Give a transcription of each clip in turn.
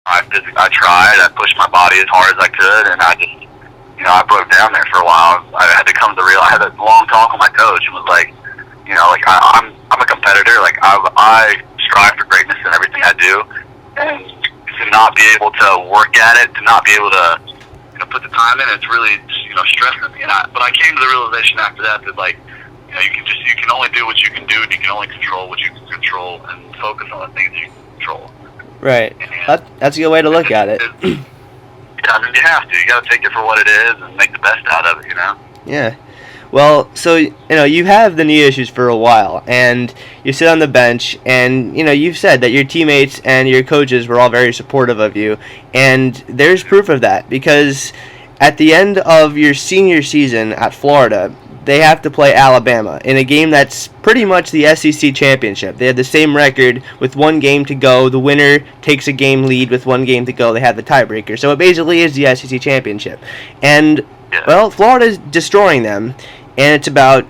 I tried. I pushed my body as hard as I could, and I broke down there for a while. I had to come to real. I had a long talk with my coach, and was like, I'm a competitor. Like I strive for greatness in everything I do, and to not be able to work at it, to not be able to put the time in, it's really stressing me. But I came to the realization after that like you can only do what you can do, and you can only control what you can control, and focus on the things you can control. Right. That's a good way to look at it. Yeah, I mean, you have to. You got to take it for what it is and make the best out of it, Yeah. Well, so, you have the knee issues for a while, and you sit on the bench, and, you've said that your teammates and your coaches were all very supportive of you, and there's proof of that, because at the end of your senior season at Florida, they have to play Alabama in a game that's pretty much the SEC championship. They have the same record with one game to go. The winner takes a game lead with one game to go. They have the tiebreaker. So it basically is the SEC championship. And, well, Florida's destroying them. And it's about a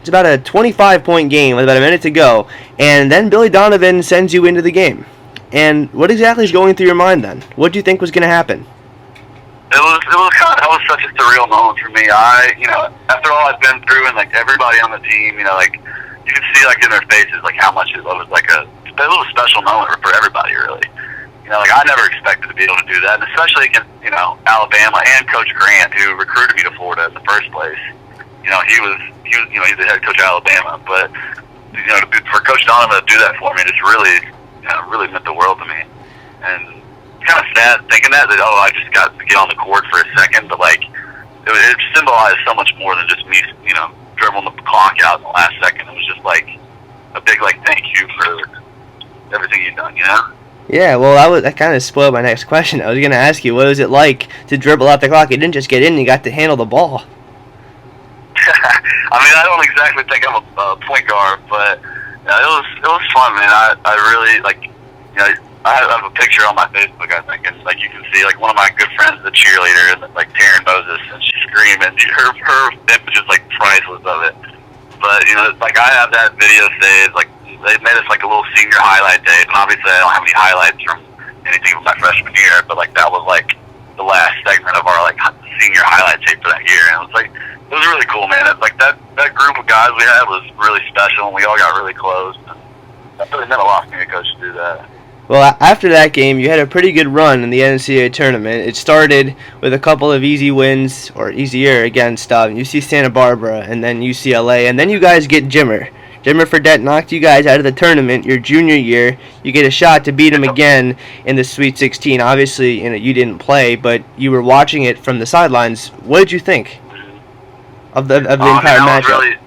25-point game with about a minute to go. And then Billy Donovan sends you into the game. And what exactly is going through your mind then? What do you think was going to happen? That was such a surreal moment for me. After all I've been through, and like everybody on the team, like you can see like in their faces like how much it was like a little special moment for everybody, really. Like I never expected to be able to do that, and especially against Alabama and Coach Grant, who recruited me to Florida in the first place. He's the head coach of Alabama, but for Coach Donovan to do that for me, just really meant the world to me. And kind of sad thinking that I just got to get on the court for a second, but like it symbolized so much more than just me, dribbling the clock out in the last second. It was just like a big thank you for everything you've done, Yeah, well, that kind of spoiled my next question. I was going to ask you, what was it like to dribble out the clock? You didn't just get in; you got to handle the ball. I mean, I don't exactly think I'm a point guard, but it was fun, man. I really I have a picture on my Facebook, I think, and like you can see like one of my good friends is a cheerleader, and like Taryn Moses, and she's screaming. Her image is like priceless of it. But like I have that video saved. Like they made us like a little senior highlight tape, and obviously I don't have any highlights from anything from my freshman year, but like that was like the last segment of our like senior highlight tape for that year, and it was really cool, man. It's like that group of guys we had was really special, and we all got really close. And that really meant a lot for me to coach to do that. Well, after that game, you had a pretty good run in the NCAA tournament. It started with a couple of easy wins, or easier, against UC Santa Barbara and then UCLA, and then you guys get Jimmer. Jimmer Fredette knocked you guys out of the tournament your junior year. You get a shot to beat him again in the Sweet 16. Obviously, you didn't play, but you were watching it from the sidelines. What did you think of the entire matchup?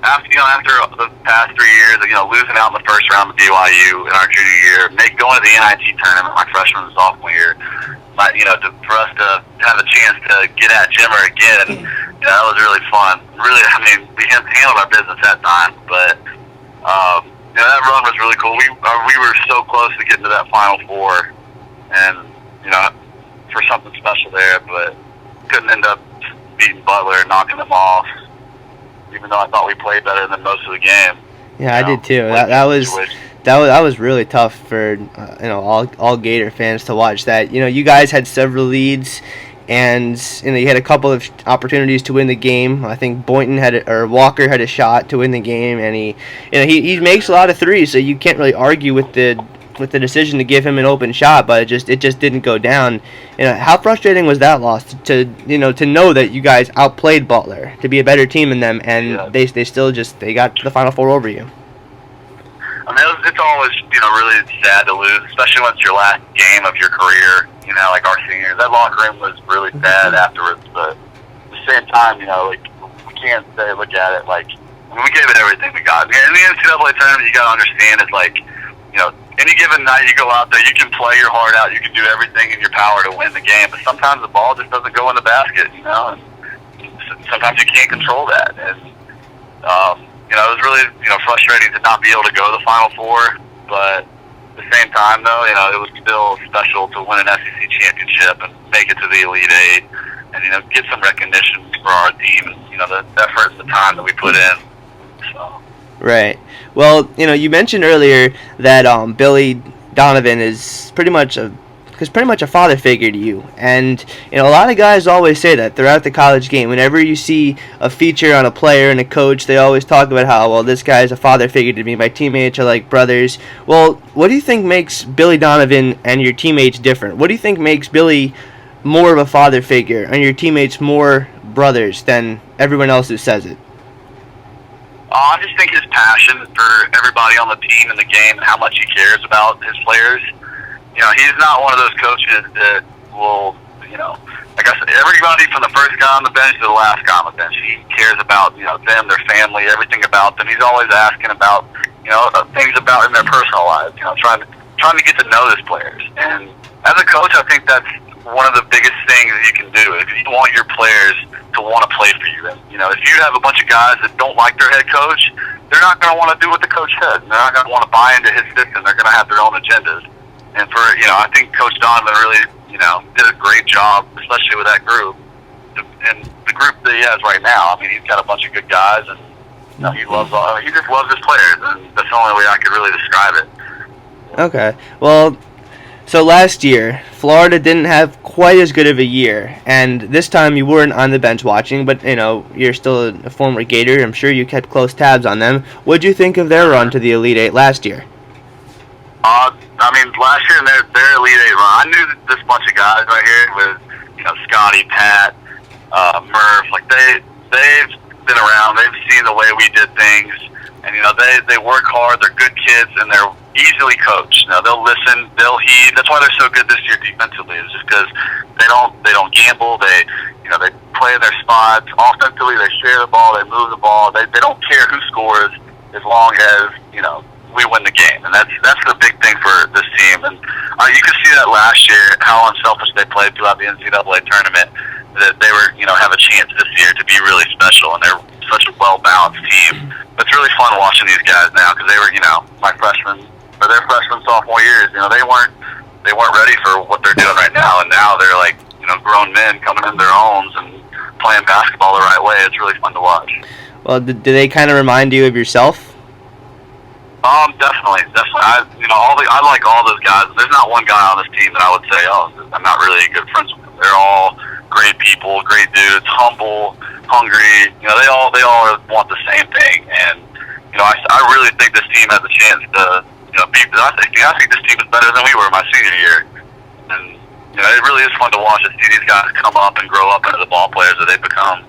After the past 3 years, losing out in the first round of BYU in our junior year, going to the NIT tournament my freshman and sophomore year, for us to have a chance to get at Jimmer again, that was really fun. Really, I mean, we handled our business that time, but that run was really cool. We were so close to getting to that Final Four, and for something special there, but couldn't end up beating Butler and knocking them off. Even though I thought we played better than most of the game. Yeah, I did too. That was really tough for all Gator fans to watch. That you guys had several leads, and you had a couple of opportunities to win the game. I think Walker had a shot to win the game, and he makes a lot of threes, so you can't really argue with the decision to give him an open shot, but it just didn't go down. How frustrating was that loss to know that you guys outplayed Butler, to be a better team than them, and they still they got the Final Four over you? I mean, it's always really sad to lose, especially when it's your last game of your career. Like our seniors, that locker room was really sad afterwards. But at the same time, like we can't look at it like we gave it everything we got. In the NCAA tournament, you got to understand it's like any given night you go out there, you can play your heart out, you can do everything in your power to win the game, but sometimes the ball just doesn't go in the basket, and sometimes you can't control that. And, it was really, frustrating to not be able to go to the Final Four, but at the same time, though, it was still special to win an SEC championship and make it to the Elite Eight and, get some recognition for our team and, the effort and the time that we put in. So. Right. Well, you mentioned earlier that Billy Donovan is pretty much a pretty much a father figure to you. And a lot of guys always say that throughout the college game. Whenever you see a feature on a player and a coach, they always talk about how, well, this guy is a father figure to me. My teammates are like brothers. Well, what do you think makes Billy Donovan and your teammates different? What do you think makes Billy more of a father figure and your teammates more brothers than everyone else who says it? I just think his passion for everybody on the team and the game and how much he cares about his players. He's not one of those coaches that will, like I said, everybody from the first guy on the bench to the last guy on the bench, he cares about, them, their family, everything about them. He's always asking about, things about in their personal lives, trying to get to know his players. And as a coach, I think that's one of the biggest things that you can do. If you want your players to want to play for you, and if you have a bunch of guys that don't like their head coach, they're not going to want to do what the coach said. They're not going to want to buy into his system. They're going to have their own agendas. And I think Coach Donovan really, did a great job, especially with that group. And the group that he has right now, I mean, he's got a bunch of good guys, and he just loves his players, and that's the only way I could really describe it. Okay, well, so last year, Florida didn't have quite as good of a year, and this time you weren't on the bench watching, but, you're still a former Gator. I'm sure you kept close tabs on them. What'd you think of their run to the Elite Eight last year? Last year in their Elite Eight run, I knew that this bunch of guys right here with, Scotty, Pat, Murph, like they've been around, they've seen the way we did things, and they work hard, they're good kids, and they're easily coached. They'll listen, they'll heed. That's why they're so good this year defensively. Is just because they don't gamble. They play in their spots. Offensively, they share the ball, they move the ball. They don't care who scores as long as we win the game, and that's the big thing for this team. And you could see that last year, how unselfish they played throughout the NCAA tournament. That they were have a chance this year to be really special, and they're such a well-balanced team. But it's really fun watching these guys now because they were my freshmen for their freshman sophomore years. They weren't ready for what they're doing right now, and now they're like grown men coming in their own and playing basketball the right way. It's really fun to watch. Well, do they kind of remind you of yourself? Definitely. I like all those guys. There's not one guy on this team that I would say, I'm not really good friends with them. They're all great people, great dudes, humble, hungry. They all want the same thing. And I really think this team has a chance to beat. I think this team is better than we were my senior year. And it really is fun to watch and see these guys come up and grow up into the ball players that they've become.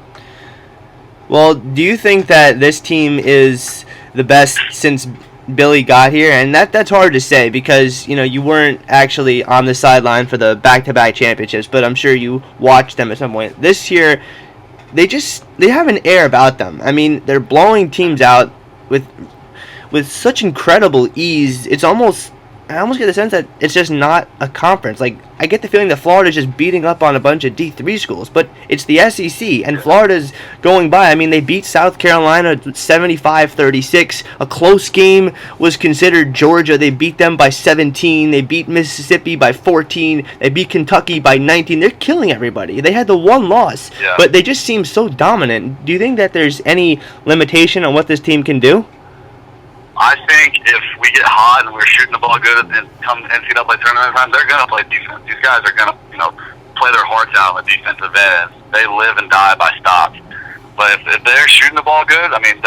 Well, do you think that this team is the best since Billy got here? And that's hard to say because you weren't actually on the sideline for the back-to-back championships, but I'm sure you watched them at some point. This year, they have an air about them. I mean, they're blowing teams out with such incredible ease. I almost get the sense that it's just not a conference. Like, I get the feeling that Florida's just beating up on a bunch of D3 schools, but it's the SEC, and Florida's going by. I mean, they beat South Carolina 75-36. A close game was considered Georgia. They beat them by 17. They beat Mississippi by 14. They beat Kentucky by 19. They're killing everybody. They had the one loss, but they just seem so dominant. Do you think that there's any limitation on what this team can do? I think if we get hot and we're shooting the ball good and come NCAA tournament time, they're going to play defense. These guys are going to, play their hearts out on the defensive end. They live and die by stops. But if they're shooting the ball good, I think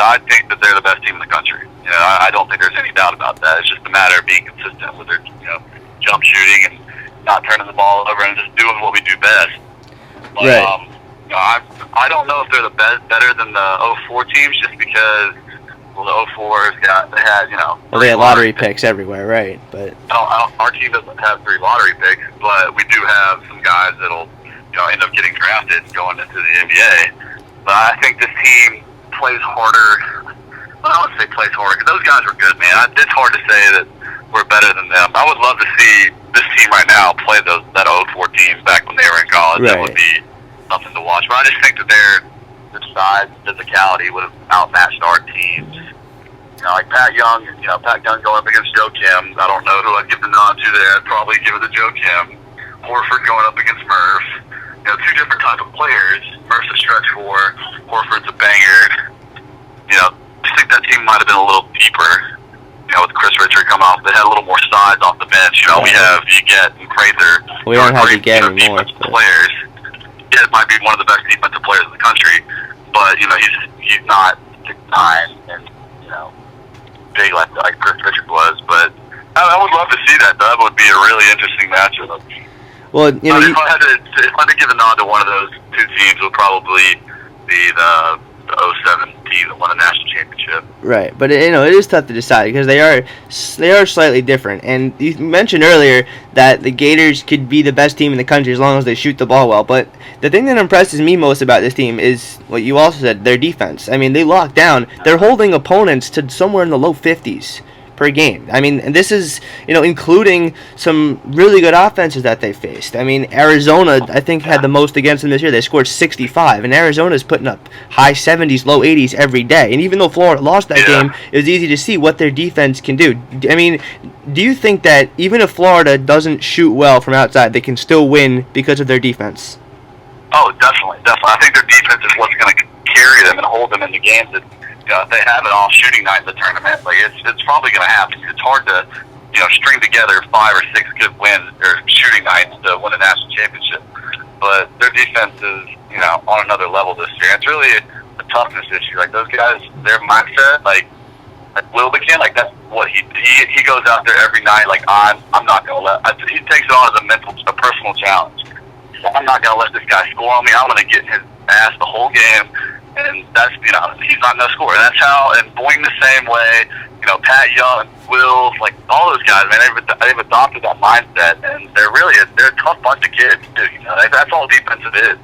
that they're the best team in the country. I don't think there's any doubt about that. It's just a matter of being consistent with their, jump shooting and not turning the ball over and just doing what we do best. But, right. I don't know if they're better than the 04 teams just because. Well, the 04s they had, they had lottery picks everywhere, right? But our team doesn't have 3 lottery picks, but we do have some guys that'll, end up getting drafted and going into the NBA. But I think this team plays harder. Well, I would say plays harder because those guys were good, man. It's hard to say that we're better than them. I would love to see this team right now play that 04 team back when they were in college. Right. That would be something to watch. But I just think that their size, physicality would have outmatched our teams. Like Pat Young going up against Joe Kim. I don't know who I'd give the nod to there. I'd probably give it to Joe Kim. Horford going up against Murph. 2 different type of players. Murph's a stretch 4. Horford's a banger. I think that team might have been a little deeper. with Chris Richard coming off, they had a little more size off the bench. We have Uget and Prather. We don't have Uget anymore. Players. Uget might be one of the best defensive players in the country, but he's not 6'9" and big like Chris Richard was. But I would love to see that. That would be a really interesting matchup. Well, if I had to give a nod to one of those two teams, it would probably be the 07 team that won a national championship. Right, but it is tough to decide because they are slightly different. And you mentioned earlier that the Gators could be the best team in the country as long as they shoot the ball well. But the thing that impresses me most about this team is what you also said, their defense. I mean, they lock down. They're holding opponents to somewhere in the low 50s per game. I mean, and this is, including some really good offenses that they faced. I mean, Arizona, I think, had the most against them this year. They scored 65, and Arizona's putting up high 70s, low 80s every day. And even though Florida lost that game, it was easy to see what their defense can do. I mean, do you think that even if Florida doesn't shoot well from outside, they can still win because of their defense? Oh, definitely. I think their defense is what's going to carry them and hold them in the games that if they have an off shooting night in the tournament, it's probably going to happen. It's hard to, string together 5 or 6 good wins or shooting nights to win a national championship. But their defense is, on another level this year. It's really a toughness issue. Like those guys, their mindset, like Wilbekin, that's what he goes out there every night. Like I'm not going to he takes it on as a personal challenge. So I'm not going to let this guy score on me. I'm going to get in his ass the whole game. And that's, he's not going to score. And that's how, and Boyne the same way, Pat Young, Will, all those guys, man, they've adopted that mindset, and they're a tough bunch of kids, too. That's all defensive is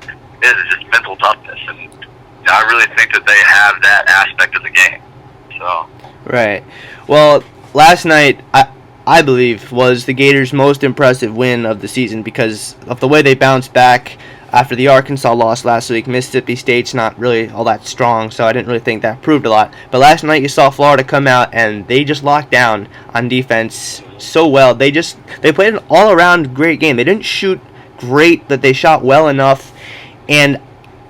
just mental toughness. And I really think that they have that aspect of the game. So. Right. Well, last night, I believe, was the Gators' most impressive win of the season because of the way they bounced back after the Arkansas loss last week. Mississippi State's not really all that strong, so I didn't really think that proved a lot. But last night you saw Florida come out, and they just locked down on defense so well. They played an all-around great game. They didn't shoot great, but they shot well enough. And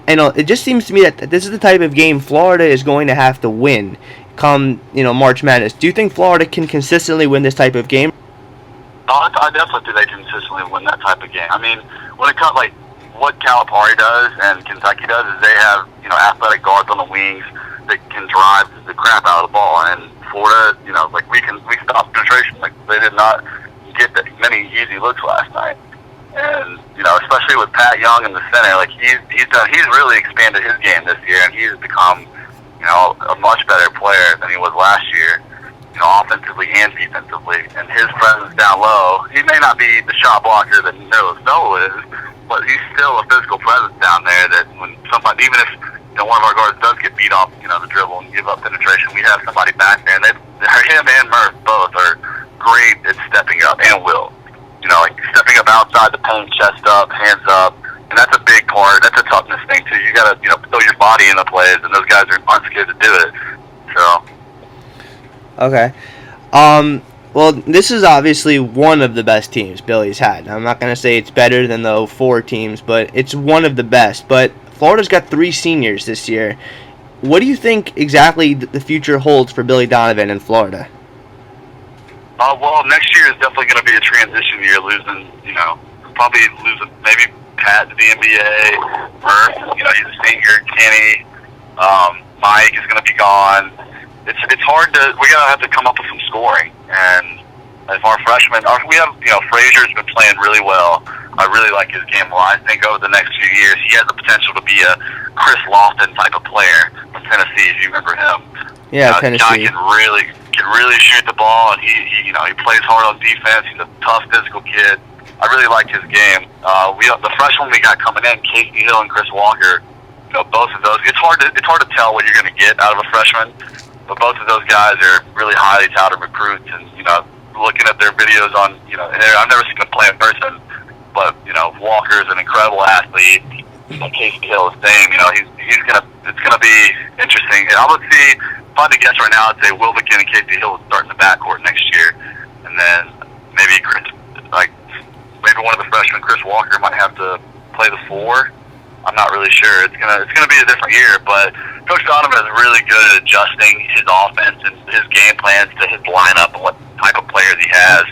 it just seems to me that this is the type of game Florida is going to have to win come March Madness. Do you think Florida can consistently win this type of game? I definitely think they can consistently win that type of game. I mean, when it comes what Calipari does and Kentucky does is they have athletic guards on the wings that can drive the crap out of the ball. And Florida, we stop penetration. They did not get that many easy looks last night. And especially with Pat Young in the center, he's really expanded his game this year, and he's become a much better player than he was last year. Offensively and defensively, and his presence down low. He may not be the shot blocker that Noah is, but he's still a physical presence down there. That when somebody, even if one of our guards does get beat off, the dribble and give up penetration, we have somebody back there. And him and Murph both are great at stepping up, and will, stepping up outside the paint, chest up, hands up, and that's a big part. That's a toughness thing too. You got to throw your body in the plays, and those guys aren't scared to do it. So. Okay. Well, this is obviously one of the best teams Billy's had. I'm not going to say it's better than the 04 teams, but it's one of the best. But Florida's got 3 seniors this year. What do you think exactly the future holds for Billy Donovan in Florida? Well, next year is definitely going to be a transition year, probably losing maybe Pat to the NBA, Murph, he's a senior, Kenny, Mike is going to be gone. It's hard to. We're gonna have to come up with some scoring, and if our freshmen, we have Frazier's been playing really well. I really like his game a lot. I think over the next few years, he has the potential to be a Chris Lofton type of player from Tennessee. If you remember him, yeah, Tennessee. Guy can really shoot the ball, and he plays hard on defense. He's a tough physical kid. I really like his game. The freshmen we got coming in, Casey Hill and Chris Walker. Both of those. It's hard to tell what you're going to get out of a freshman. But both of those guys are really highly touted recruits, and looking at their videos on I've never seen them play in person, but Walker's an incredible athlete. Casey Hill is the same. It's gonna be interesting. I would see, if I had to guess right now, I'd say Wilbekin and Casey Hill would start in the backcourt next year, and then maybe one of the freshmen, Chris Walker, might have to play the 4. I'm not really sure. It's gonna be a different year, but Coach Donovan is really good at adjusting his offense and his game plans to his lineup and what type of players he has.